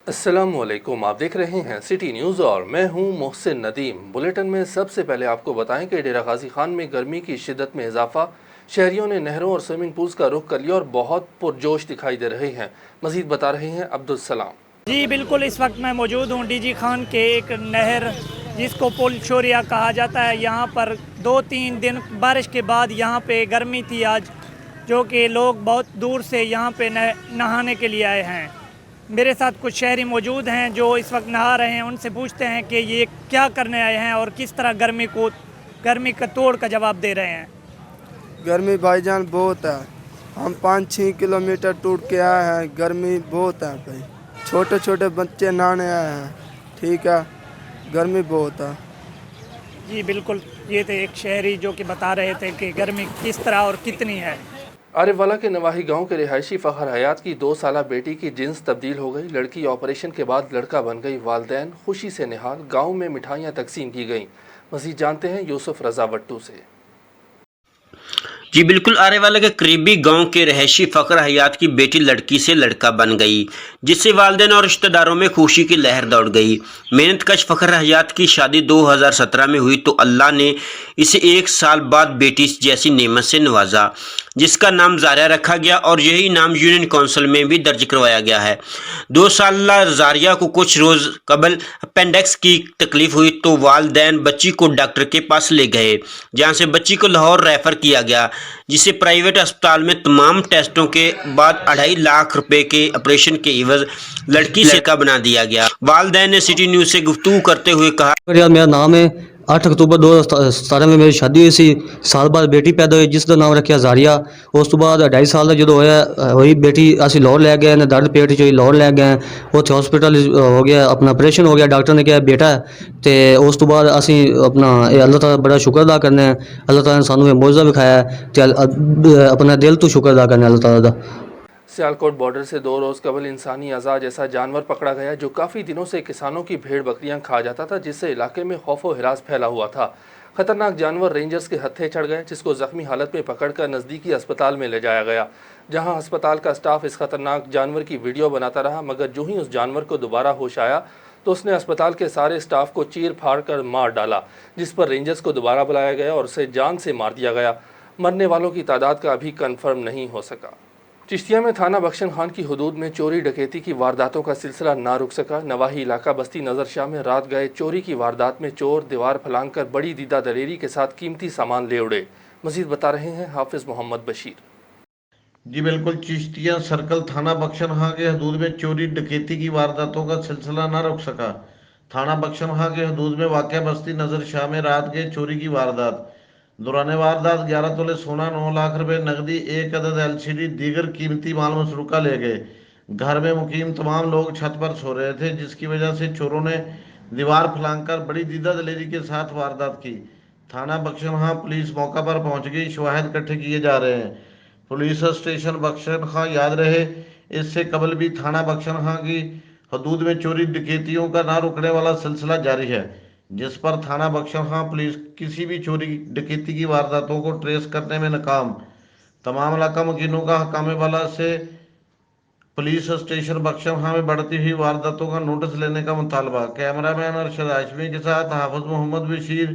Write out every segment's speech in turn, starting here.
अस्सलाम वालेकुम, आप देख रहे हैं सिटी न्यूज़ और मैं हूं मोहसिन नदीम। बुलेटिन में सबसे पहले आपको बताएं कि डेरा गाजी खान में गर्मी की शिद्दत में इजाफा, शहरियों ने नहरों और स्विमिंग पूल्स का रुख कर लिया और बहुत पुरजोश दिखाई दे रहे हैं। मजीद बता रहे हैं अब्दुल सलाम। जी बिल्कुल, इस वक्त मैं मौजूद हूँ डीजी खान के एक नहर जिसको पुल शोरिया कहा जाता है। यहाँ पर 2-3 दिन बारिश के बाद यहाँ पे गर्मी थी आज, जो कि लोग बहुत दूर से यहाँ पे नहाने के लिए आए हैं। मेरे साथ कुछ शहरी मौजूद हैं जो इस वक्त नहा रहे हैं। उनसे पूछते हैं कि ये क्या करने आए हैं और किस तरह गर्मी का तोड़ का जवाब दे रहे हैं। गर्मी भाईजान बहुत है, हम 5-6 किलोमीटर टूट के आए हैं। गर्मी बहुत है भाई, छोटे छोटे बच्चे नहाने आए हैं। ठीक है, गर्मी बहुत है। जी बिल्कुल, ये थे एक शहरी जो कि बता रहे थे कि गर्मी किस तरह और कितनी है। आरिफवाला के नवाही गांव के रिहायशी फ़खर हयात की 2 साला बेटी की जिन्स तब्दील हो गई। लड़की ऑपरेशन के बाद लड़का बन गई। वालदैन खुशी से निहाल, गांव में मिठाइयां तकसीम की गईं। मज़ीद जानते हैं यूसुफ रज़ा वट्टू से। जी बिल्कुल, आरेवाला के करीबी गांव के रहायशी फ़खर हयात की बेटी लड़की से लड़का बन गई, जिससे वालिदैन और रिश्तेदारों में खुशी की लहर दौड़ गई। मेहनत कश फ़खर हयात की शादी 2017 में हुई तो अल्लाह ने इसे 1 साल बाद बेटी जैसी नेमत से नवाजा, जिसका नाम जारिया रखा गया और यही नाम यूनियन काउंसिल में भी दर्ज करवाया गया है। 2 साल जारिया को कुछ रोज़ कबल अपेंडिक्स की तकलीफ हुई तो वालिदैन बच्ची को डॉक्टर के पास ले गए, जहाँ से बच्ची को लाहौर रेफर किया गया, जिसे प्राइवेट अस्पताल में तमाम टेस्टों के बाद 2.5 लाख रुपए के ऑपरेशन के एवज लड़की से लड़का बना दिया गया। वालिदैन ने सिटी न्यूज़ से गुफ्तगू करते हुए कहा, मेरा नाम है 8 अक्तूबर 2017 में मेरी शादी हुई सी। साल बाद बेटी पैदा हुई जिसका नाम रखा जारिया। उस तो बाद 2.5 साल जो होई बेटी असी लाहौर लै गए, दर्द पेट चो लाहौर लै गए, उत्थे हॉस्पिटल हो गया, अपना ऑपरेशन हो गया, डॉक्टर ने कहा बेटा है। तो उस तो बाद असी अपना अल्लाह ताला बड़ा शुक्र अदा करने, अल्लाह ताला ने सानू मौजज़ा विखाया, अपना दिल तो शुक्र अदा करने अल्लाह ताला दा। सियालकोट बॉर्डर से 2 रोज़ कबल इंसानी अज़ा जैसा जानवर पकड़ा गया जो काफ़ी दिनों से किसानों की भेड़ बकरियां खा जाता था, जिससे इलाके में खौफ व हिरास फैला हुआ था। खतरनाक जानवर रेंजर्स के हत्थे चढ़ गए, जिसको ज़ख्मी हालत में पकड़कर नज़दीकी अस्पताल में ले जाया गया, जहां अस्पताल का स्टाफ इस खतरनाक जानवर की वीडियो बनाता रहा। मगर जो ही उस जानवर को दोबारा होश आया तो उसने अस्पताल के सारे स्टाफ को चीर फाड़ कर मार डाला, जिस पर रेंजर्स को दोबारा बुलाया गया और उसे जान से मार दिया गया। मरने वालों की तादाद का अभी कन्फर्म नहीं हो सका। चिश्तिया में थाना बख्शन खान की हदूद में चोरी डकैती की वारदातों का सिलसिला ना रुक सका। नवाही इलाका बस्ती नज़र शाह में रात गए चोरी की वारदात में चोर दीवार फलांग कर बड़ी दीदा दलेरी के साथ कीमती सामान ले उड़े। मजीद बता रहे हैं हाफिज मोहम्मद बशीर। जी बिल्कुल, चिश्तिया सर्कल थाना बख्शन खां के हदूद में चोरी डकैती की वारदातों का सिलसिला ना रुक सका। थाना बख्शन खां के हदूद में वाक़या बस्ती नज़र शाह में रात गए चोरी की वारदात। दौरान वारदात 11 तोले सोना, 9 लाख रुपए नकदी, 1 अदद LCD दीगर कीमती माल मसरूका ले गए। घर में मुकीम तमाम लोग छत पर सो रहे थे, जिसकी वजह से चोरों ने दीवार फलांग कर बड़ी दीदा दलेरी के साथ वारदात की। थाना बख्शन खां पुलिस मौका पर पहुंच गई, शवाहिद इकट्ठे किए जा रहे हैं। पुलिस स्टेशन बख्शन खां याद रहे, इससे कबल भी थाना बख्शन खां की हदूद में चोरी डकैतियों का ना रुकने वाला सिलसिला जारी है, जिस पर थाना बख्शन खां पुलिस किसी भी चोरी डकैती की वारदातों को ट्रेस करने में नाकाम। तमाम इलाका मुकीनों का हकामे वाला से पुलिस स्टेशन बख्शन खां में बढ़ती हुई वारदातों का नोटिस लेने का मुतालबा। कैमरामैन अरशद हाशमी के साथ हाफिज मोहम्मद बशीर,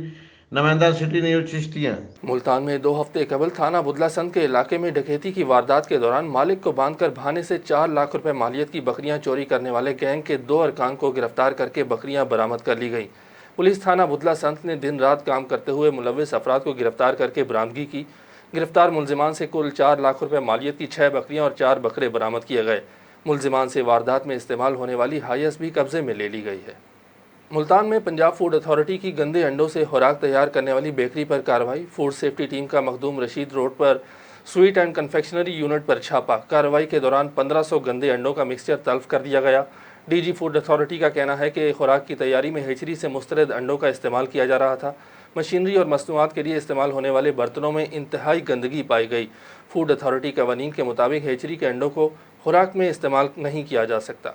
नुमाइंदा सिटी न्यूज़ चिश्तिया। मुल्तान में 2 हफ्ते कबल थाना बुदलासंद के इलाके में डकैती की वारदात के दौरान मालिक को बांधकर भाने से 4 लाख रुपए मालियत की बकरियां चोरी करने वाले गैंग के 2 अरकान को गिरफ्तार करके बकरियां बरामद कर ली गई। पुलिस थाना बुदलासंद ने दिन रात काम करते हुए मुलविस अफराद को गिरफ्तार करके बरामदगी की। गिरफ्तार मुलजिमान से कुल 4 लाख रुपए मालियत की 6 बकरियां और 4 बकरे बरामद किए गए। मुलजिमान से वारदात में इस्तेमाल होने वाली हायस भी कब्जे में ले ली गई है। मुल्तान में पंजाब फूड अथॉरिटी की गंदे अंडों से खुराक तैयार करने वाली बेकरी पर कार्रवाई। फूड सेफ्टी टीम का मखदूम रशीद रोड पर स्वीट एंड कन्फेक्शनरी यूनिट पर छापा। कार्रवाई के दौरान 1500 गंदे अंडों का मिक्सचर तल्फ कर दिया गया। डीजी फूड अथॉरिटी का कहना है कि खुराक की तैयारी में हेचरी से मुस्तरद अंडों का इस्तेमाल किया जा रहा था। मशीनरी और मसनूआत के लिए इस्तेमाल होने वाले बर्तनों में इंतहाई गंदगी पाई गई। फूड अथॉरिटी कवानीन के मुताबिक हेचरी के अंडों को खुराक में इस्तेमाल नहीं किया जा सकता।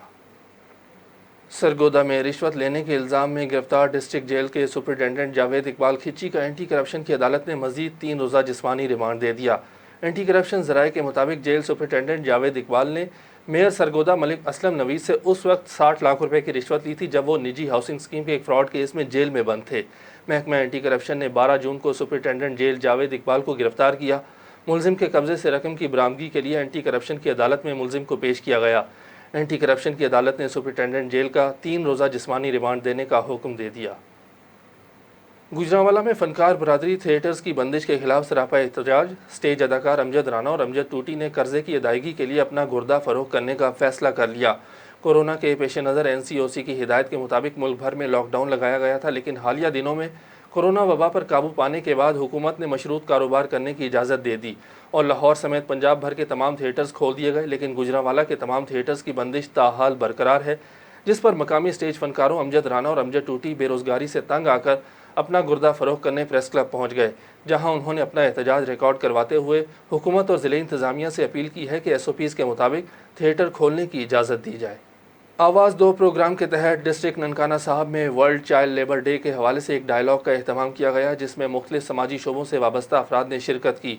सरगोदा में रिश्वत लेने के इल्ज़ाम में गिरफ्तार डिस्ट्रिक्ट जेल के सुपरिटेंडेंट जावेद इकबाल खिच्ची का एंटी करप्शन की अदालत ने मजीद 3 रोज़ा जिस्मानी रिमांड दे दिया। एंटी करप्शन ज़राए के मुताबिक जेल सुपरिटेंडेंट जावेद इकबाल ने मेयर सरगोदा मलिक असलम नवीद से उस वक्त 60 लाख रुपए की रिश्वत ली थी जब वो निजी हाउसिंग स्कीम के एक फ्रॉड केस में जेल में बंद थे। महकमा एंटी करप्शन ने 12 जून को सुपरिटेंडेंट जेल जावेद इकबाल को गिरफ्तार किया। मुलजिम के कब्जे से रकम की बरामदगी के लिए एंटी करप्शन की अदालत में मुलजिम को पेश किया गया। एंटी करप्शन की अदालत ने सुपरिटेंडेंट जेल का 3 रोज़ा जिस्मानी रिमांड देने का हुक्म दे दिया। गुजरांवाला में फनकार बरादरी थिएटर्स की बंदिश के खिलाफ सरापा एहतजाज। स्टेज अदाकार अमजद राना और अमजद टूटी ने कर्जे की अदायगी के लिए अपना गुर्दा फरोख्त करने का फैसला कर लिया। कोरोना के पेश नज़र NCOC की हिदायत के मुताबिक मुल्क भर में लॉकडाउन लगाया गया था, लेकिन हालिया दिनों में कोरोना वबा पर काबू पाने के बाद हुकूमत ने मशरूत कारोबार करने की इजाज़त दे दी और लाहौर समेत पंजाब भर के तमाम थिएटर्स खोल दिए गए। लेकिन गुजरांवाला के तमाम थिएटर्स की बंदिश ताहाल बरकरार है, जिस पर मकामी स्टेज फनकारों अमजद राना और अमजद टूटी बेरोज़गारी से तंग आकर अपना गुर्दा फरोख्त करने प्रेस क्लब पहुंच गए, जहां उन्होंने अपना एहतजाज रिकॉर्ड करवाते हुए हुकूमत और ज़िले इंतज़ामिया से अपील की है कि SOPs के मुताबिक थिएटर खोलने की इजाज़त दी जाए। आवाज़ 2 प्रोग्राम के तहत डिस्ट्रिक्ट ननकाना साहब में वर्ल्ड चाइल्ड लेबर डे के हवाले से एक डायलॉग का एहतमाम किया गया, जिसमें मुख्तलिफ समाजी शोबों से वाबस्ता अफराद ने शिरकत की।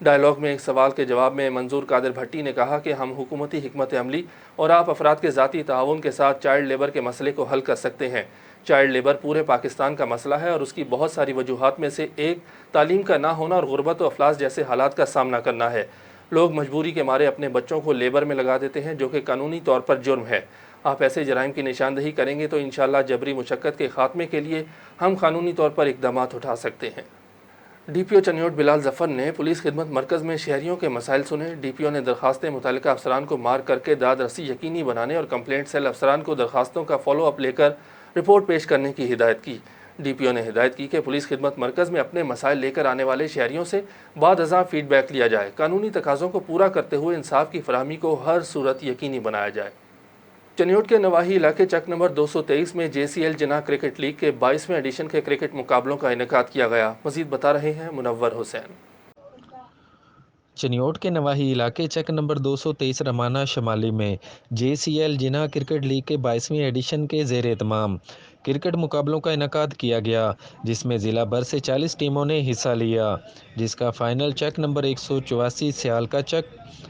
डायलॉग में एक सवाल के जवाब में मंजूर कादिर भट्टी ने कहा कि हम हुकूमती हिकमत अमली और आप अफराद के ज़ाती ताउन के साथ चाइल्ड लेबर के मसले को हल कर सकते हैं। चाइल्ड लेबर पूरे पाकिस्तान का मसला है और उसकी बहुत सारी वजूहात में से एक तालीम का ना होना और गुर्बत व अफलास जैसे हालात का सामना करना है। लोग मजबूरी के मारे अपने बच्चों को लेबर में लगा देते हैं, जो कि कानूनी तौर पर जुर्म है। आप ऐसे जराइम की निशानदही करेंगे तो इंशाअल्लाह जबरी मुशक्कत के खात्मे के लिए हम कानूनी तौर पर इक़दामात उठा सकते हैं। DPO चनियोट बिलाल जफ़र ने पुलिस खिदमत मरकज़ में शहरियों के मसाइल सुने। DPO ने दरखास्तें मुतल्लिका अफसरान को मार्क करके दाद रसी यकीनी बनाने और कंप्लेंट सेल अफसरान को दरखास्तों का फॉलो अप लेकर रिपोर्ट पेश करने की हिदायत की। DPO ने हिदायत की कि पुलिस खिदमत मरकज़ में अपने मसाइल लेकर आने वाले शहरियों से बाद अज़ां फीडबैक लिया जाए। कानूनी तकाज़ों को पूरा करते हुए इंसाफ की फराहमी को हर सूरत यकीनी बनाया जाए। चनियोट के नवाही इलाके चक नंबर 223 में JCL जिना क्रिकेट लीग के 22वें एडिशन के क्रिकेट मुकाबलों का इनेकाद किया गया। मज़ीद बता रहे हैं मुनव्वर हुसैन। चनियोट के नवाही इलाके चक नंबर 223 रमाना शमाली में JCL जिना क्रिकेट लीग के 22वें एडिशन के ज़ेर एहतमाम क्रिकेट मुकाबलों का इनेकाद किया गया, जिसमें ज़िला भर से 40 टीमों ने हिस्सा लिया, जिसका फ़ाइनल चक नंबर 184 सियाल का चक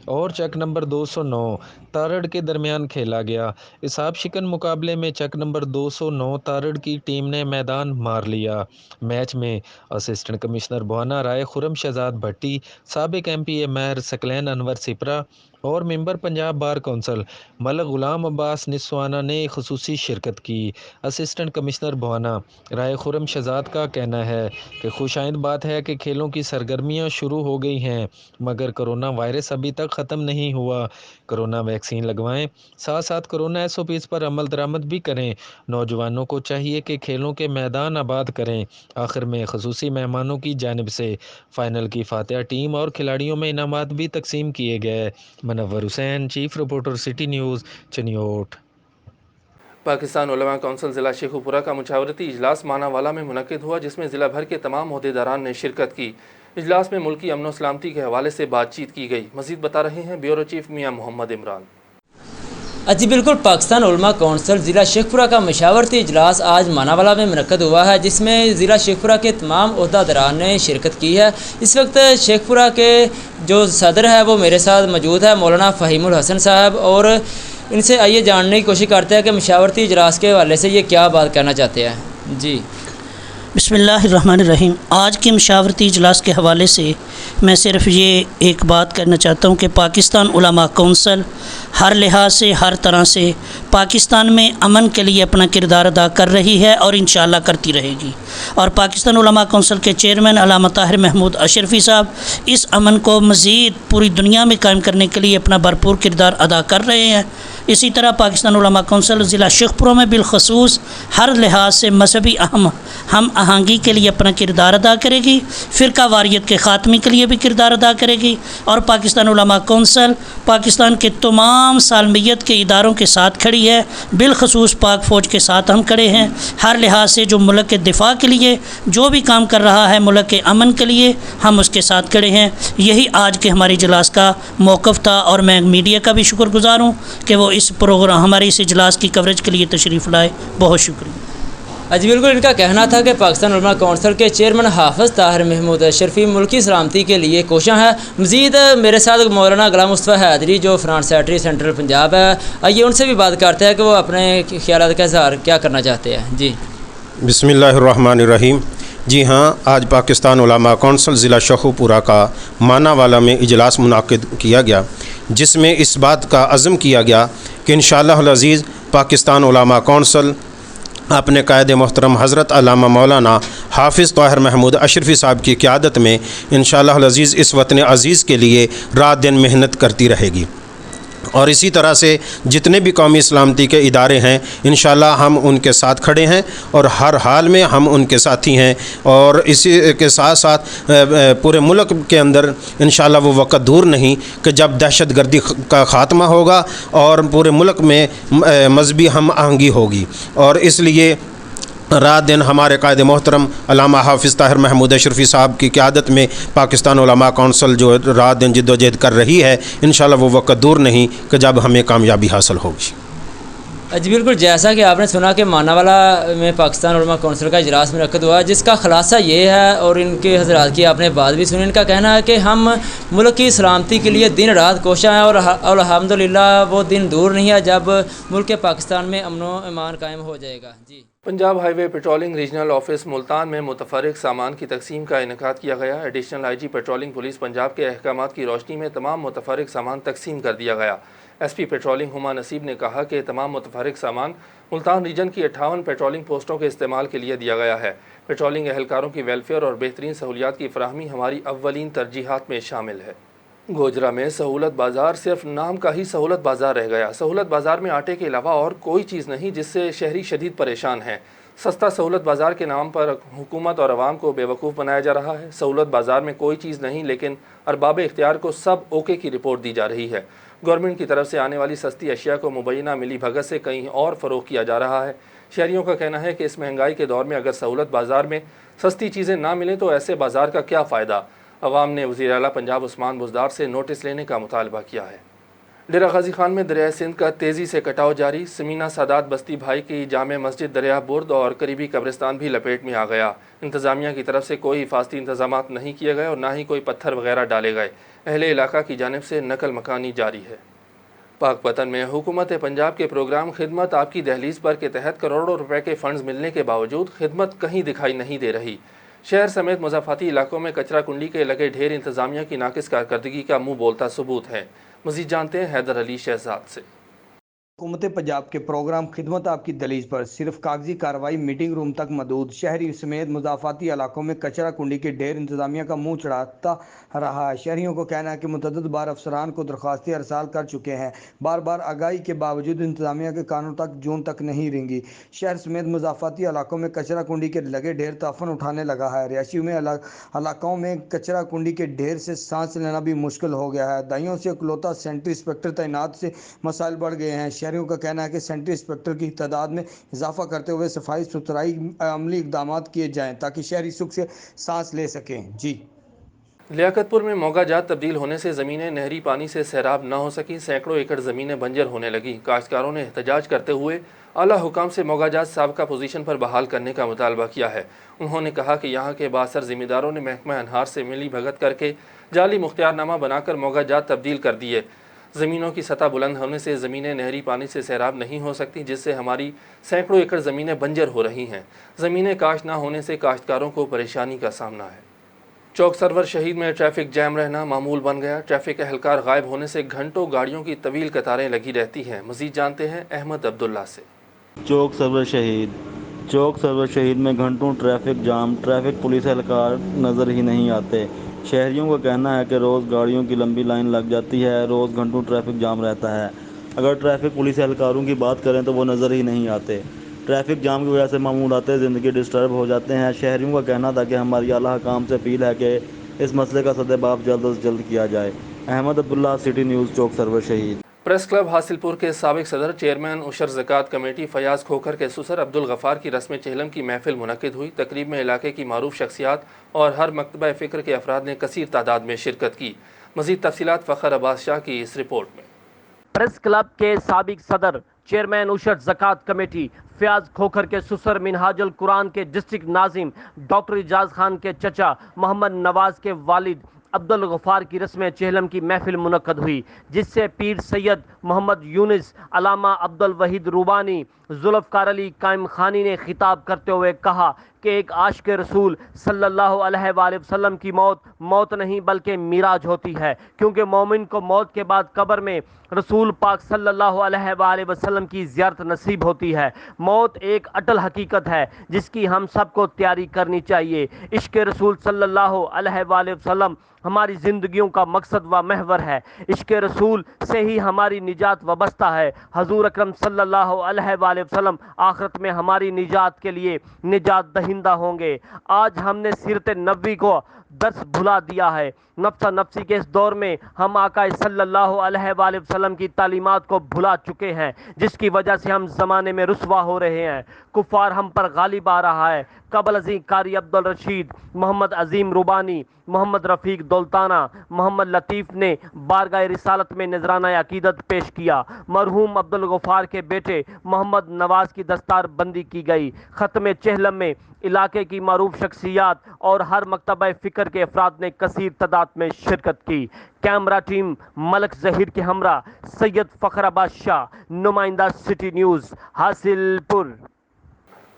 और चक नंबर 209 तारड़ के दरमियान खेला गया। इस आप शिकन मुकाबले में चक नंबर 209 तारड़ की टीम ने मैदान मार लिया। मैच में असिस्टेंट कमिश्नर बुहाना राय खुरम शहजाद भट्टी, साबिक MPA मेयर सकलैन अनवर सिपरा और member Punjab bar council Malik Ghulam Abbas निस्वाना ने खसूसी शिरकत की। असिस्टेंट कमिश्नर बुहाना राय खुरम शहजाद का कहना है कि खुशाइंद बात है कि खेलों की सरगर्मियां शुरू हो गई हैं, मगर कोरोना वायरस अभी तक ख़त्म नहीं हुआ। कोरोना वैक्सीन लगवाएं, साथ साथ कोरोना SOPs पर अमल दरामद भी करें। नौजवानों को चाहिए कि खेलों के मैदान आबाद करें। आखिर में खसूसी मेहमानों की जानिब से फ़ाइनल की फातिहा टीम और खिलाड़ियों में इनामात भी तकसीम किए गए। Munawwar Hussain, chief reporter, city news, Chiniot. Pakistan Ulema council ज़िला शेखुपुरा का मुशावरती इजलास मानावाला में मुनक्किद हुआ, जिसमें ज़िला भर के तमाम ओहदेदारान ने शिरकत की। इजलास में मुल्की अमन व सलामती के हवाले से बातचीत की गई। मज़ीद बता रहे हैं ब्यूरो चीफ मियाँ मोहम्मद इमरान। जी बिल्कुल, पाकिस्तान उलमा कौंसिल ज़िला शेखपुरा का मशावरती इजलास आज मानावाला में मुनक्किद हुआ है, जिसमें ज़िला शेखपुरा के तमाम ओहदेदारान ने शिरकत की है। इस वक्त शेखपुरा के जो सदर है वो मेरे साथ मौजूद है, मौलाना फ़हीमुल हसन साहब, और इनसे आइए जानने की कोशिश करते हैं कि मशावरती इजलास के हवाले से ये क्या बात कहना चाहते हैं। जी बिस्मिल्लाहिर्रहमानिर्रहीम। आज के मशावरती इजलास के हवाले से मैं सिर्फ ये एक बात करना चाहता हूँ कि पाकिस्तान उलमा कौंसिल हर लिहाज से, हर तरह से पाकिस्तान में अमन के लिए अपना किरदार अदा कर रही है और इंशाअल्लाह करती रहेगी। और पाकिस्तान उलमा कौंसिल के चेयरमैन अल्लामा ताहिर महमूद अशरफी साहब इस अमन को मज़ीद पूरी दुनिया में कायम करने के लिए अपना भरपूर किरदार अदा कर रहे हैं। इसी तरह पाकिस्तान उलमा कौंसिल ज़िला शेखपुरा में बिलखसूस हर लिहाज से मजहबी हम आहंगी के लिए अपना किरदार अदा करेगी, फ़िरका वारियत के ख़ात्मे के लिए भी किरदार अदा करेगी। और पाकिस्तान उलमा कौंसिल पाकिस्तान के तमाम सालमियत के इदारों के साथ खड़ी है, बिलखसूस पाक फ़ौज के साथ हम खड़े हैं। हर लिहाज से जो मुल्क के दिफा के लिए जो भी काम कर रहा है, मुल्क के अमन के लिए, हम उसके साथ खड़े हैं। यही आज के हमारे इजलास का मौक़िफ़ था और मैं मीडिया का भी शुक्रगुज़ार हूँ कि वो इस प्रोग्राम हमारे इस इजलास की कवरेज के लिए तशरीफ़ लाए। बहुत शुक्रिया। जी बिल्कुल, इनका कहना था कि पाकिस्तान उलमा कौंसिल के चेयरमैन हाफिज़ ताहिर महमूद अशरफी मुल्की सलामती के लिए कोशां है। मज़ीद मेरे साथ मौलाना गुलाम मुस्तफ़ा हैदरी जो फ्रांस सेक्रेटरी सेंट्रल पंजाब है, आइए उनसे भी बात करते हैं कि वो अपने ख्यालात का इज़हार क्या करना चाहते हैं। जी बिस्मिल्लाहिर्रहमानिर्रहीम। जी हाँ, आज पाकिस्तान उलमा कौंसिल ज़िला शेखुपुरा का मानावाला में इजलास मुनाकिद किया गया, जिसमें इस बात का अज़्म किया गया कि इंशाअल्लाह अज़ीज़ पाकिस्तान उलमा कौंसिल अपने कायद मोहतरम हज़रत अल्लामा मौलाना हाफिज़ ताहिर महमूद अशरफी साहब की क़यादत में इंशाअल्लाह अज़ीज़ इस वतन अज़ीज़ के लिए रात दिन मेहनत करती रहेगी। और इसी तरह से जितने भी कौमी सलामती के इदारे हैं इंशाअल्लाह हम उनके साथ खड़े हैं और हर हाल में हम उनके साथी हैं। और इसी के साथ साथ पूरे मुल्क के अंदर इंशाअल्लाह वो वक़्त दूर नहीं कि जब दहशतगर्दी का ख़ात्मा होगा और पूरे मुल्क में मजहबी हम आहंगी होगी। और इसलिए रात दिन हमारे कायद मोहतरम अल्लामा हाफिज़ ताहिर महमूद अशरफी साहब की क़यादत में पाकिस्तान उलमा कौंसिल जो रात दिन जिद्दोजहद कर रही है, इंशाअल्लाह वो वक़्त दूर नहीं कि जब हमें कामयाबी हासिल होगी। जी बिल्कुल, जैसा कि आपने सुना कि मानावाला में पाकिस्तान उलमा कौंसिल का इजलास मुनक़्क़िद हुआ, जिसका ख़ुलासा ये है और इनके हज़रात की आपने बात भी सुनी। इनका कहना है कि हम मुल्क की सलामती के लिए दिन रात कोशां हैं और अल्हम्दुलिल्लाह वो दिन दूर नहीं है जब मुल्क पाकिस्तान में अमन व ईमान कायम हो जाएगा। जी Punjab highway patrolling regional office Multan में मुतफर्रिक सामान की तकसीम का इनेकाद किया गया। Additional IG patrolling police Punjab के अहकामात की रोशनी में तमाम मुतफर्रिक सामान तकसीम कर दिया गया। SP पेट्रोलिंग हुमा नसीब ने कहा कि तमाम मुतफर्रिक सामान मुल्तान रीजन की 58 पेट्रोलिंग पोस्टों के इस्तेमाल के लिए दिया गया है। पेट्रोलिंग एहलकारों की वेलफेयर और बेहतरीन सहूलियात की फराहमी हमारी अव्वलीन तरजीहात में शामिल है। गोजरा में सहूलत बाज़ार सिर्फ नाम का ही सहूलत बाज़ार रह गया। सहूलत बाज़ार में आटे के अलावा और कोई चीज़ नहीं, जिससे शहरी शदीद परेशान हैं। सस्ता सहूलत बाज़ार के नाम पर हुकूमत और आवाम को बेवकूफ़ बनाया जा रहा है। सहूलत बाज़ार में कोई चीज़ नहीं, लेकिन अरबाब इख्तियार को सब ओके की रिपोर्ट दी जा रही है। गवर्नमेंट की तरफ से आने वाली सस्ती अशिया को मुबैना मिली भगत से कहीं और फ़रोग़ किया जा रहा है। शहरियों का कहना है कि इस महंगाई के दौर में अगर सहूलत बाज़ार में सस्ती चीज़ें ना मिलें तो ऐसे बाज़ार का क्या फ़ायदा। अवाम ने वज़ीर आला पंजाब उस्मान बुज़दार से नोटिस लेने का मुतालबा किया है। डेरा गाजी खान में दरिया सिंध का तेज़ी से कटाव जारी। समीना सादात बस्ती भाई की जामे मस्जिद दरिया बुर्द और करीबी कब्रिस्तान भी लपेट में आ गया। इंतज़ामिया की तरफ से कोई हिफाजती इंतजामात नहीं किए गए और ना ही कोई पत्थर वगैरह डाले गए। अहले इलाका की जानिब से नकल मकानी जारी है। पाकपतन में हुकूमत पंजाब के प्रोग्राम खिदमत आपकी दहलीज पर के तहत करोड़ों रुपए के फंड्स मिलने के बावजूद खिदमत कहीं दिखाई नहीं दे रही। शहर समेत मुज़ाफ़ाती इलाकों में कचरा कुंडी के लगे ढेर इंतज़ामिया की नाकिस कारकर्दगी का मुँह बोलता सबूत है। मज़ीद जानते हैं हैदर अली शहजाद से। हुकूमत पंजाब के प्रोग्राम खिदमत आपकी दलीज पर सिर्फ कागजी कार्रवाई मीटिंग रूम तक महदूद। शहरी समेत मुज़ाफ़ाती इलाकों में कचरा कुंडी के ढेर इंतजामिया का मुंह चढ़ाता रहा है। शहरियों को कहना है कि मुतअद्दिद बार अफसरान को दरख्वास्तें अरसाल कर चुके हैं, बार बार आगाही के बावजूद इंतजामिया के कानों तक जून तक नहीं रेंगी। शहर समेत मुज़ाफ़ाती इलाकों में कचरा कुंडी के लगे ढेर ताफन उठाने लगा है। रिहायशी में इलाकों में कचरा कुंडी के ढेर से सांस लेना भी मुश्किल हो गया है। दाइयों से इकलौता सेंट्री इंस्पेक्टर तैनात से मसाइल बढ़ गए हैं। शहरियों का कहना है कि सेंट्री इंस्पेक्टर की तादाद में इजाफा करते हुए सफाई सुथराई अमली इकदाम किए जाएं ताकि शहरी सुख से सांस ले सकें। जी लियाकतपुर में मोगाजात तब्दील होने से ज़मीनें नहरी पानी से सैराब न हो सकी। सैकड़ों एकड़ ज़मीनें बंजर होने लगी। काश्तकारों ने एहतजाज करते हुए आला हुकाम से मोगाजात साबका पोजीशन पर बहाल करने का मुतालबा किया है। उन्होंने कहा कि यहाँ के बासर ज़िम्मेदारों ने महकमा अनहार से मिली भगत करके जाली मुख्तियारनामा बनाकर मोगाजात तब्दील कर दिए। ज़मीनों की सतह बुलंद होने से ज़मीनें नहरी पानी से सैराब नहीं हो सकती, जिससे हमारी सैकड़ों एकड़ ज़मीनें बंजर हो रही हैं। ज़मीनें काश्त ना होने से काश्तकारों को परेशानी का सामना है। चौक सरवर शहीद में ट्रैफिक जैम रहना मामूल बन गया। ट्रैफिक एहलकार गायब होने से घंटों गाड़ियों की तवील कतारें लगी रहती हैं। मज़ीद जानते हैं अहमद अब्दुल्ला से। चौक सरवर शहीद में घंटों ट्रैफिक जाम, ट्रैफिक पुलिस एहलकार नज़र ही नहीं आते। शहरियों का कहना है कि रोज़ गाड़ियों की लंबी लाइन लग जाती है, रोज़ घंटों ट्रैफिक जाम रहता है। अगर ट्रैफिक पुलिस एहलकारों की बात करें तो वो नज़र ही नहीं आते। ट्रैफिक जाम की वजह से मामूलात ज़िंदगी डिस्टर्ब हो जाते हैं। शहरियों का कहना था कि हमारी आला हुकाम से अपील है कि इस मसले का सद्देबाब जल्द से जल्द किया जाए। अहमद अब्दुल्ला, सिटी न्यूज़, चौक सरवर शहीद। प्रेस क्लब हासिलपुर के साबिक सदर चेयरमैन उशर ज़कात कमेटी फयाज़ खोखर के ससुर अब्दुल गफ़ार की रस्म चहलम की महफिल मुनक़िद हुई। तकरीब में इलाके की मारूफ शख्सियात और हर मकतबा फ़िक्र के अफराद ने कसीर तादाद में शिरकत की। मज़ीद तफसीलात फ़खर अब्बास शाह की इस रिपोर्ट में। प्रेस क्लब के साबिक सदर चेयरमैन उशर ज़कात कमेटी फयाज खोखर के सुसर मिनहाजुल कुरान के डिस्ट्रिक्ट नाजिम डॉक्टर इजाज खान के चचा मोहम्मद नवाज के वालिद अब्दुल गफ़ार की रस्म चहलम की महफिल मुनक्कद हुई, जिससे पीर सैयद मोहम्मद यूनिस, अलामा अब्दुल वहीद रूबानी, जुल्फ़कार अली कायम खानी ने खिताब करते हुए कहा कि एक आशिक़ रसूल सल्लल्लाहु अलैहि वसल्लम की मौत नहीं बल्कि मिराज होती है, क्योंकि मोमिन को मौत के बाद कब्र में रसूल पाक सल्लल्लाहु अलैहि वसल्लम की ज़ियारत नसीब होती है। मौत एक अटल हकीकत है जिसकी हम सबको तैयारी करनी चाहिए। इश्क़ रसूल सल्लल्लाहु अलैहि वसल्लम हमारी ज़िंदगियों का मकसद व महवर है। इश्क़ रसूल से ही हमारी निजात वाबस्ता है। हज़ूर अकरम सल्लल्लाहु अलैहि वसल्लम आखिरत में हमारी निजात के लिए निजात दहिंदा होंगे। आज हमने सीरत नबी को दर्स भुला दिया है। नफ्सा नफ्सी के इस दौर में हम आका सल्लल्लाहु अलैहि वसल्लम की तालीमात को भुला चुके हैं, जिसकी वजह से हम ज़माने में रुसवा हो रहे हैं। कुफ़ार हम पर गालिब आ रहा है। कबल अज़ीं कारी अब्दुल रशीद, मोहम्मद अज़ीम रुबानी, मोहम्मद रफ़ीक दौलताना, मोहम्मद लतीफ़ ने बारगाह रिसालत में नजराना अकीदत पेश किया। मरहूम अब्दुल गफ़ार के बेटे मोहम्मद नवाज की दस्तार बंदी की गई। ख़त्म चहलम में इलाके की मारूफ शख्सियात और हर मकतबा फ़िक्र के अफराद ने कसीर तादाद में शिरकत की। कैमरा टीम मलक ज़हीर के हमरा सैयद फ़खराबाद शाह, नुमाइंदा सिटी न्यूज़, हासिलपुर।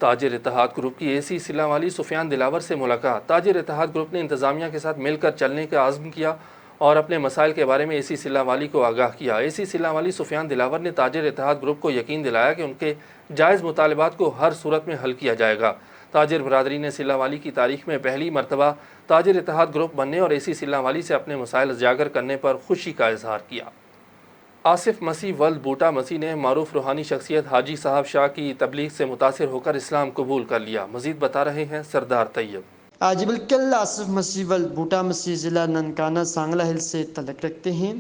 ताजिर इत्तेहाद ग्रुप की एसी सिल्ला वाली सुफियान दिलावर से मुलाकात। ताजिर इत्तेहाद ग्रुप ने इंतज़ामिया के साथ मिलकर चलने का आज़म किया और अपने मसाइल के बारे में एसी सिल्ला वाली को आगाह किया। एसी सिल्ला वाली सुफियान दिलावर ने ताजिर इत्तेहाद ग्रुप को यकीन दिलाया कि उनके जायज़ मुतालबात को हर सूरत में हल किया जाएगा। ताजिर बरादरी ने सिल्ला वाली की तारीख में पहली मरतबा ताजिर इत्तेहाद ग्रुप बनने और एसी सिल्ला वाली से अपने मसाइल उजागर करने पर खुशी का इजहार किया। आसिफ मसीह वल्द बूटा मसीह ने मारूफ रूहानी शख्सियत हाजी साहब शाह की तबलीग से मुतासिर होकर इस्लाम कबूल कर लिया। मजीद बता रहे हैं सरदार तैयब। आज बिल्कुल आसिफ मसीह वल्द बूटा मसीह ज़िला ननकाना सांगला हिल से तलक रखते हैं।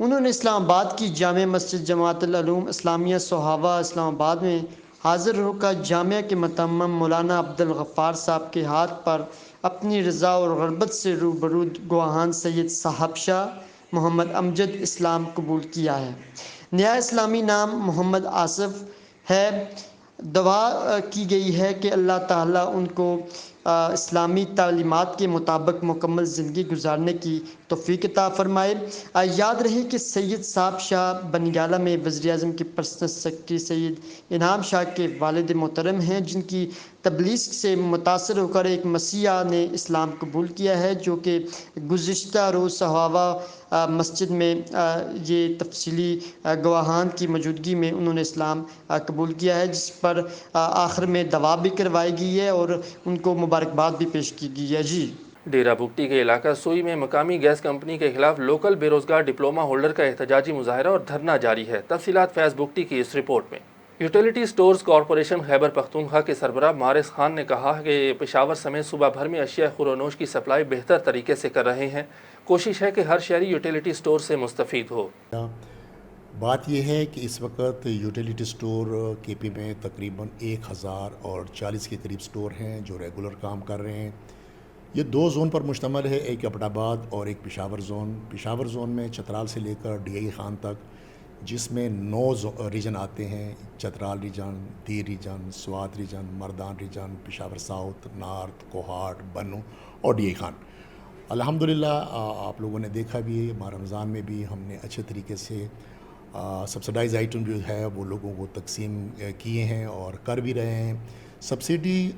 उन्होंने इस्लामाबाद की जामे मस्जिद जमातुल उलूम इस्लामिया सोहावा इस्लामाबाद में हाजिर होकर जामिया के मतम्मम मौलाना अब्दुल गफ़ार साहब के हाथ पर अपनी रज़ा और ग़रबत से रूबरू गवाहान सैयद साहब शाह मोहम्मद अमजद इस्लाम कबूल किया है। नया इस्लामी नाम मोहम्मद आसिफ है। दुआ की गई है कि अल्लाह ताला उनको इस्लामी तालीमात के मुताबिक मुकम्मल ज़िंदगी गुजारने की तौफ़ीक़ अता फ़रमाए। याद रहे कि सैयद साहब शाह बनियाला में वज़ीर-ए-आज़म के पर्सनल सेक्रेटरी सैयद इनाम शाह के वालिद मोहतरम हैं, जिनकी तबलीग से मुतासर होकर एक मसीहा ने इस्लाम कबूल किया है, जो कि गुज़िश्ता रोज़ सहावा मस्जिद में ये तफसीली गवाहान की मौजूदगी में उन्होंने इस्लाम कबूल किया है, जिस पर आखिर में दवा भी करवाई गई है और उनको मुबारकबाद भी पेश की गई है। जी, डेरा बुगटी के इलाका सोई में मकामी गैस कंपनी के खिलाफ लोकल बेरोजगार डिप्लोमा होल्डर का एहतजाजी मुजाहरा और धरना जारी है। तफसीलात फैज़ बुगटी की इस रिपोर्ट में। Utility stores corporation Khyber Pakhtunkhwa के सरबराह मारिस खान ने कहा कि पेशावर समेत सूबा भर में अशिया खुरोनोश की सप्लाई बेहतर तरीके से कर रहे हैं। कोशिश है कि हर शहरी यूटिलिटी स्टोर से मुस्तफ़ीद हो। बात यह है कि इस वक्त यूटिलिटी स्टोर केपी में तकरीबन 1040 के करीब स्टोर हैं जो रेगुलर काम कर रहे हैं। ये 2 जोन पर मुश्तमल है, एक अबटाबाद और एक पेशावर जोन। पेशावर जोन में चतराल से लेकर DI खान तक, जिसमें 9 रीजन आते हैं: चतराल रीजन, दी region, Swat region, Mardan region, Peshawar south, north, Kohat, Bannu और DI खान। अल्हम्दुलिल्लाह आप लोगों ने देखा भी, माह रमज़ान में भी हमने अच्छे तरीके से सब्सिडाइज आइटम जो है वो लोगों को तकसीम किए हैं और कर भी रहे हैं। सब्सिडी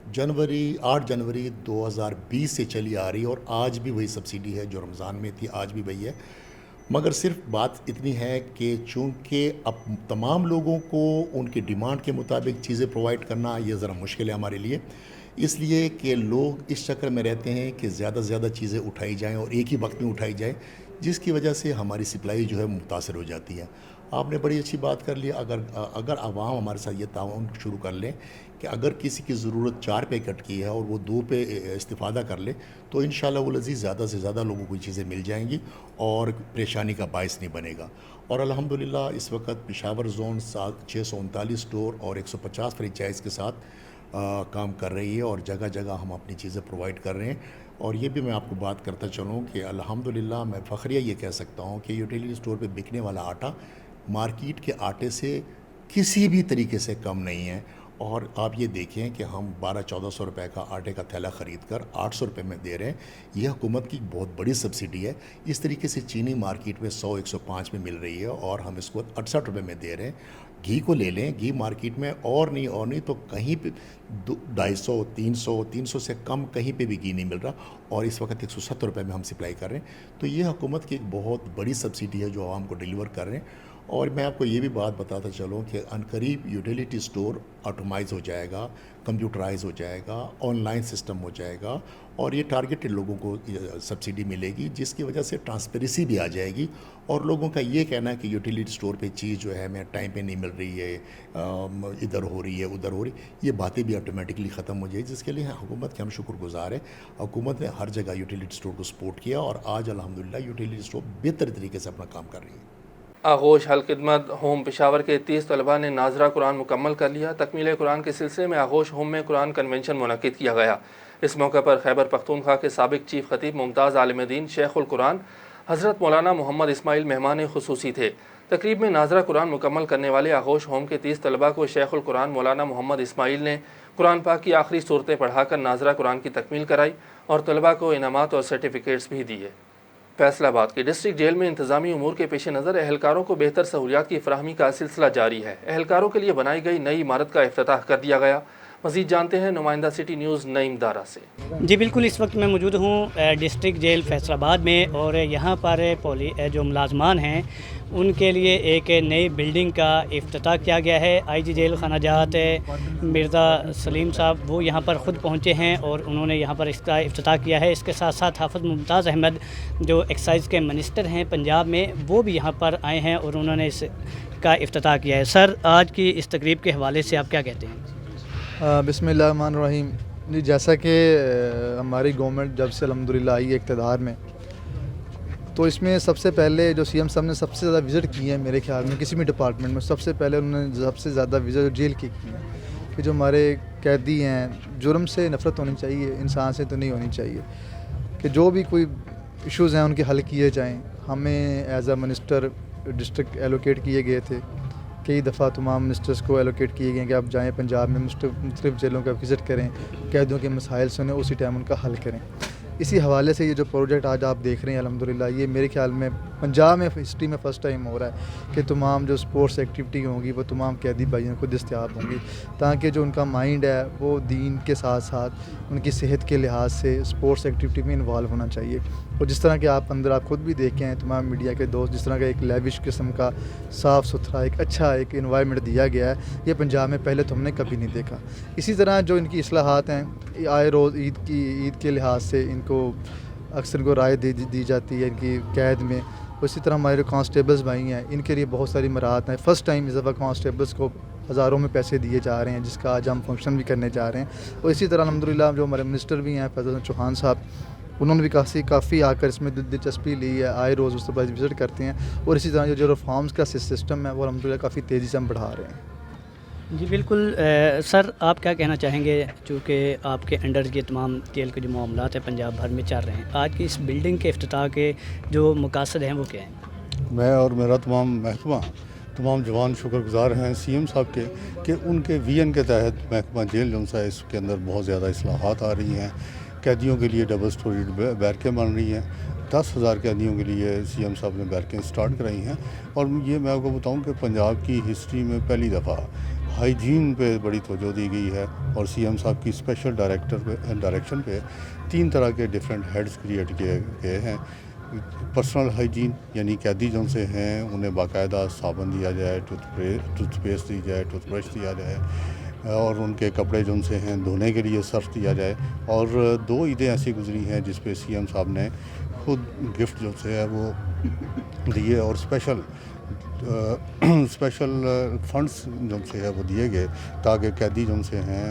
8 जनवरी 2020 से चली आ रही है और आज भी वही सब्सिडी है जो रमज़ान में थी, आज भी वही है। मगर सिर्फ बात इतनी है कि चूँकि अब तमाम लोगों को उनकी डिमांड के मुताबिक चीज़ें प्रोवाइड करना ये ज़रा मुश्किल है हमारे लिए, इसलिए कि लोग इस चक्कर में रहते हैं कि ज़्यादा से ज़्यादा चीज़ें उठाई जाएं और एक ही वक्त में उठाई जाए, जिसकी वजह से हमारी सप्लाई जो है मुतासर हो जाती है। आपने बड़ी अच्छी बात कर ली। अगर आवाम हमारे साथ ये ताउन शुरू कर लें कि अगर किसी की ज़रूरत 4 पैकेट की है और वो 2 पे इस्तिफ़ादा कर ले, तो इंशाअल्लाह वुल अज़ीज़ ज़्यादा से ज़्यादा लोगों को चीज़ें मिल जाएंगी और परेशानी का बायस नहीं बनेगा। और अल्हम्दुलिल्लाह इस वक्त पेशावर जोन 639 स्टोर और 150 फ्रेंचाइज़ के साथ काम कर रही है और जगह जगह हम अपनी चीज़ें प्रोवाइड कर रहे हैं। और ये भी मैं आपको बात करता चलूँ कि अल्हम्दुलिल्लाह मैं फ़ख्रिया ये कह सकता हूँ कि यूटिलिटी स्टोर पे बिकने वाला आटा मार्केट के आटे से किसी भी तरीके से कम नहीं है। और आप ये देखें कि हम 1200-1400 रुपए का आटे का थैला ख़रीद कर 800 रुपये में दे रहे हैं। यह हुकूमत की बहुत बड़ी सब्सिडी है। इस तरीके से चीनी मार्केट में 100-105 में मिल रही है और हम इसको 68 रुपये में दे रहे हैं। घी को ले लें, घी मार्केट में और नहीं तो कहीं पे 250-300 से कम कहीं पे भी घी नहीं मिल रहा, और इस वक्त 170 रुपये में हम सप्लाई कर रहे हैं। तो ये हुकूमत की एक बहुत बड़ी सब्सिडी है जो आवाम को डिलीवर कर रहे हैं। और मैं आपको ये भी बात बताता चलूँ कि अनकरीब यूटिलिटी स्टोर ऑटोमाइज़ हो जाएगा, कंप्यूटराइज हो जाएगा, ऑनलाइन सिस्टम हो जाएगा, और ये टारगेटेड लोगों को सब्सिडी मिलेगी, जिसकी वजह से ट्रांसपेरेंसी भी आ जाएगी। और लोगों का ये कहना है कि यूटिलिटी स्टोर पे चीज़ जो है हमें टाइम पे नहीं मिल रही है, इधर हो रही है उधर हो रही, ये बातें भी ऑटोमेटिकली ख़त्म हो जाएगी, जिसके लिए हुकूमत के हम शुक्रगुजार हैं। हुकूमत ने हर जगह यूटिलिटी स्टोर को सपोर्ट किया और आज अल्हम्दुलिल्लाह यूटिलिटी स्टोर बेहतर तरीके से अपना काम कर रही है। आगोश हल खिदमत होम पेशावर के 30 तलबा ने नाजरा कुरान मुकम्मल कर लिया। तकमील कुरान के सिलसिले में आगोश होम में कुरान कन्वेंशन मुनक्किद किया गया। इस मौके पर खैबर पख्तूनख्वा के साबिक चीफ खतीब मुमताज़ आलिम दीन शेखुल कुरान हज़रत मौलाना मोहम्मद इस्माइल मेहमान खुसूसी थे। तकरीब में नाजरा कुरान मुकम्मल करने वाले आगोश होम के 30 तलबा को शेखुल कुरान मौलाना मोहम्मद इस्माइल ने कुरान पाक की आखिरी सूरतें पढ़ाकर नाजरा कुरान की तकमील कराई और तलबा को इनामात और सर्टिफिकेट्स भी दिए। फैसलाबाद की डिस्ट्रिक्ट जेल में इंतजामी उमूर के पेश नज़र एहलकारों को बेहतर सहूलियात की फराहमी का सिलसिला जारी है। एहलकारों के लिए बनाई गई नई इमारत का इफ्तिताह कर दिया गया। मज़ीद जानते हैं नुमाइंदा सिटी न्यूज़ नईम दारा से। जी बिल्कुल, इस वक्त मैं मौजूद हूँ डिस्ट्रिक्ट जेल फैसलाबाद में, और यहाँ पर जो मुलाजमान हैं उनके लिए एक नई बिल्डिंग का इफ्तिताह किया गया है। आईजी जेल खाना जहात मिर्ज़ा सलीम साहब वो यहाँ पर ख़ुद पहुँचे हैं और उन्होंने यहाँ पर इसका इफ्तिताह किया है। इसके साथ साथ हाफ़िज़ मुमताज़ अहमद जो एक्साइज़ के मिनिस्टर हैं पंजाब में, वो भी यहाँ पर आए हैं और उन्होंने इसका इफ्तिताह किया है। सर, आज की इस तकरीब के हवाले से आप क्या कहते हैं? बिस्मिल्लाहिर्रहमानिर्रहीम। जी, जैसा कि हमारी गवर्नमेंट जब से अल्हम्दुलिल्लाह आई है इक़्तिदार में, तो इसमें सबसे पहले जो सीएम साहब ने सबसे ज़्यादा विज़िट की है मेरे ख्याल में किसी भी डिपार्टमेंट में, सबसे पहले उन्होंने सबसे ज़्यादा विज़िट जेल की है कि जो हमारे कैदी हैं, जुर्म से नफ़रत होनी चाहिए, इंसान से तो नहीं होनी चाहिए, कि जो भी कोई इश्यूज़ हैं उनके हल किए जाएँ। हमें as a minister district allocate किए गए थे, कई दफ़ा तमाम मिनिस्टर्स को एलोकेट किए गए कि आप जाएँ पंजाब में मुख्तलिफ़ जेलों का विज़िट करें, कैदियों के मसाइल सुनें, उसी टाइम उनका हल करें। इसी हवाले से ये जो प्रोजेक्ट आज आप देख रहे हैं अल्हम्दुलिल्लाह, ये मेरे ख्याल में पंजाब में हिस्ट्री में फ़र्स्ट टाइम हो रहा है कि तमाम जो स्पोर्ट्स एक्टिविटी होंगी वो तमाम कैदी भाइयों को दस्तयाब होंगी, ताकि जो उनका माइंड है वो दीन के साथ साथ उनकी सेहत के लिहाज से स्पोर्ट्स एक्टिविटी में इन्वॉल्व होना चाहिए। और जिस तरह के आप अंदर आप खुद भी देखें हैं, तमाम मीडिया के दोस्त, जिस तरह का एक लेविश किस्म का साफ़ सुथरा एक अच्छा एक इन्वायरमेंट दिया गया है, ये पंजाब में पहले तो हमने कभी नहीं देखा। इसी तरह जो इनकी इस्लाहात हैं, आए रोज़ ईद के लिहाज से इनको अक्सर इनको राय दी जाती है इनकी कैद में। उसी तरह हमारे कांस्टेबल्स भाई हैं, इनके लिए बहुत सारी मराहत हैं। फ़र्स्ट टाइम इस दफ़ा कांस्टेबल्स को हज़ारों में पैसे दिए जा रहे हैं, जिसका आज हम फंक्शन भी करने जा रहे हैं। और इसी तरह अल्हम्दुलिल्लाह जो हमारे मिनिस्टर भी हैं फैज़ल चौहान साहब, उन्होंने भी काफ़ी आकर इसमें दिलचस्पी ली है, आए रोज़ उस पर विज़िट करते हैं। और इसी तरह जो रिफॉर्म्स का सिस्टम है वो अल्हम्दुलिल्लाह काफ़ी तेज़ी से हम बढ़ा रहे हैं। जी बिल्कुल। सर, आप क्या कहना चाहेंगे, चूँकि आपके अंडर ये तमाम जेल के जो मामलात हैं पंजाब भर में चल रहे हैं, आज की इस बिल्डिंग के इफ्तिताह के जो मकासद हैं वो क्या हैं? मैं और मेरा तमाम महकमा, तमाम जवान शुक्रगुजार हैं सीएम साहब के कि उनके विजन के तहत महकमा जेल जो है इसके अंदर बहुत ज़्यादा इस्लाहात आ रही हैं। कैदियों के लिए डबल स्टोरी बैरकें बन रही हैं। 10,000 कैदियों के लिए सीएम साहब ने बैरकें स्टार्ट कराई हैं। और ये मैं आपको बताऊं कि पंजाब की हिस्ट्री में पहली दफ़ा हाइजीन पे बड़ी तवज्जो दी गई है और सीएम साहब की स्पेशल डायरेक्शन पे 3 तरह के डिफरेंट हेड्स क्रिएट किए गए हैं। पर्सनल हाइजीन यानी कैदी जो से हैं उन्हें बाकायदा साबुन दिया जाए, टूथपेस्ट दी जाए, टूथब्रश दिया जाए, और उनके कपड़े जो से हैं धोने के लिए सर्फ दिया जाए। और 2 ईदें ऐसी गुजरी हैं जिस पे सीएम साहब ने खुद गिफ्ट जो से है वो दिए और स्पेशल फंड्स जो से है वो दिए गए ताकि कैदी जो से हैं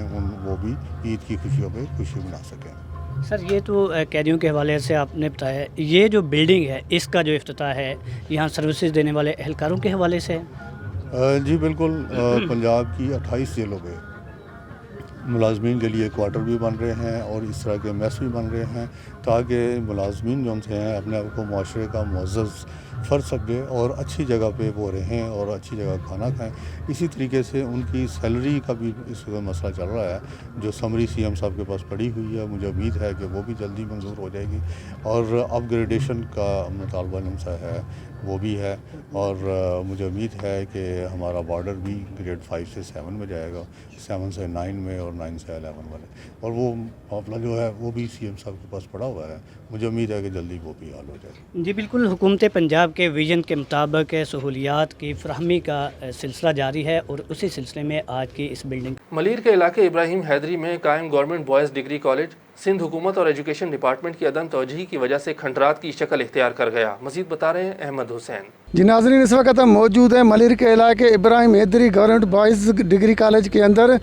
वो भी ईद की खुशियों पे खुशी मना सकें। सर, ये तो कैदियों के हवाले से आपने बताया, ये जो बिल्डिंग है इसका जो इफ्तिताह है यहाँ सर्विसेज देने वाले एहलकारों के हवाले से है? जी बिल्कुल। पंजाब की 28 जेलों पे ملازمین کے لیے کوارٹر بھی بن رہے ہیں اور اس طرح کے میس بھی بن رہے ہیں تاکہ ملازمین جو سے ہیں اپنے آپ کو معاشرے کا معزز فرض سکے اور اچھی جگہ پہ وہ رہیں اور اچھی جگہ کھانا کھائیں. اسی طریقے سے ان کی سیلری کا بھی اس وقت مسئلہ چل رہا ہے جو سمری سی ایم صاحب کے پاس پڑی ہوئی ہے. مجھے امید ہے کہ وہ بھی جلدی منظور ہو جائے گی اور اپ گریڈیشن کا مطالبہ جو ہے وہ بھی ہے اور مجھے امید ہے کہ ہمارا بارڈر بھی گریڈ 5 سے 7 میں جائے گا, 7 سے 9 میں اور 9 سے 11 والے, اور وہ معاملہ جو ہے وہ بھی سی ایم صاحب کے پاس پڑا ہوا ہے. مجھے امید ہے کہ جلدی وہ بھی حل ہو جائے. جی بالکل, حکومت پنجاب کے ویژن کے مطابق سہولیات کی فراہمی کا سلسلہ جاری ہے اور اسی سلسلے میں آج کی اس بلڈنگ ملیر کے علاقے ابراہیم حیدری میں قائم government boys degree college Sindh حکومت اور ایجوکیشن ڈپارٹمنٹ کی عدم توجہی کی وجہ سے کھنڈرات کی شکل اختیار کر گیا. مزید بتا رہے ہیں احمد حسین. جی ناظرین, اس وقت ہم موجود ہیں ملیر کے علاقے ابراہیم حیدری گورنمنٹ بوائز ڈگری کالج کے اندر.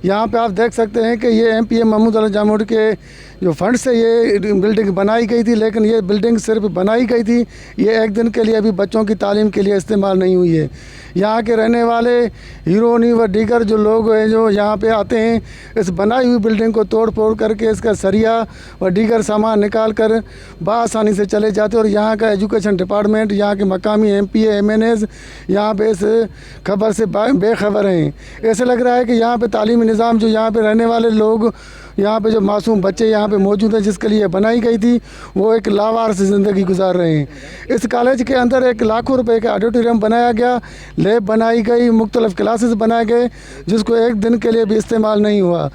یہاں پہ آپ دیکھ سکتے ہیں کہ یہ ایم پی اے محمود علی جاموٹ کے جو فنڈ سے یہ بلڈنگ بنائی گئی تھی, لیکن یہ بلڈنگ صرف بنائی گئی تھی, یہ ایک دن کے لیے ابھی بچوں کی تعلیم کے لیے استعمال نہیں ہوئی ہے. یہاں کے رہنے والے ہیرونی و دیگر جو لوگ ہیں جو یہاں پہ آتے ہیں اس بنائی ہوئی بلڈنگ کو توڑ پھوڑ کر کے اس کا سریا و دیگر سامان نکال کر بآسانی سے چلے جاتے ہیں. اور یہاں کا ایجوکیشن ڈپارٹمنٹ, یہاں کے مقامی M P A M N As یہاں پہ اس خبر سے بے خبر ہیں. ایسے لگ رہا ہے کہ یہاں پہ تعلیمی نظام جو یہاں پہ رہنے والے لوگ, یہاں پہ جو معصوم بچے یہاں پہ موجود ہیں جس کے لیے بنائی گئی تھی, وہ ایک لاوارث زندگی گزار رہے ہیں. اس کالج کے اندر ایک لاکھوں روپے کا آڈیٹوریم بنایا گیا, لیب بنائی گئی, مختلف کلاسز بنائے گئے جس کو ایک دن کے لیے بھی استعمال نہیں ہوا.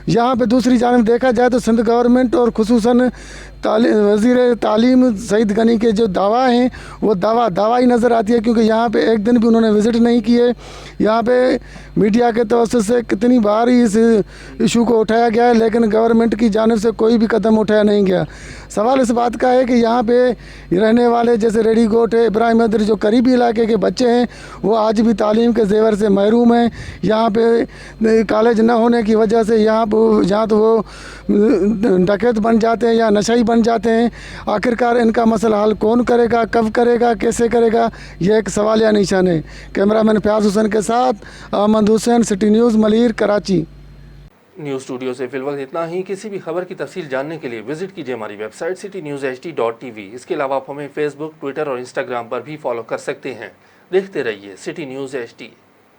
یہاں پہ دوسری جانب دیکھا جائے تو سندھ گورنمنٹ اور خصوصاً وزیر تعلیم سعید غنی کے جو دعویٰ ہیں وہ دعویٰ ہی نظر آتی ہے, کیونکہ یہاں پہ ایک دن بھی انہوں نے وزٹ نہیں کیے. یہاں پہ میڈیا کے توسط سے کتنی بار ہی اس ایشو کو اٹھایا گیا ہے, لیکن گورنمنٹ کی جانب سے کوئی بھی قدم اٹھایا نہیں گیا. سوال اس بات کا ہے کہ یہاں پہ رہنے والے جیسے ریڈی گوٹ ہے, ابراہیم حیدری جو قریبی علاقے کے بچے ہیں وہ آج بھی تعلیم کے زیور سے محروم ہیں. یہاں پہ کالج نہ ہونے کی وجہ سے یہاں تو وہ ڈکیت بن جاتے ہیں یا نشئی بن جاتے ہیں. آخرکار ان کا مسئلہ حل کون کرے گا, کب کرے گا, کیسے کرے گا, یہ ایک سوالیہ نشان ہے. کیمرہ مین فیاض حسین کے ساتھ Ahmed Hussain, city news, Malir, Karachi. News studio سے فی الوقت اتنا ہی. کسی بھی خبر کی تفصیل جاننے کے لیے وزٹ کیجیے ہماری ویب سائٹ citynews.ht.tv. اس کے علاوہ آپ ہمیں فیس بک, ٹویٹر اور انسٹاگرام پر بھی فالو کر سکتے ہیں. دیکھتے رہیے سٹی نیوز HD.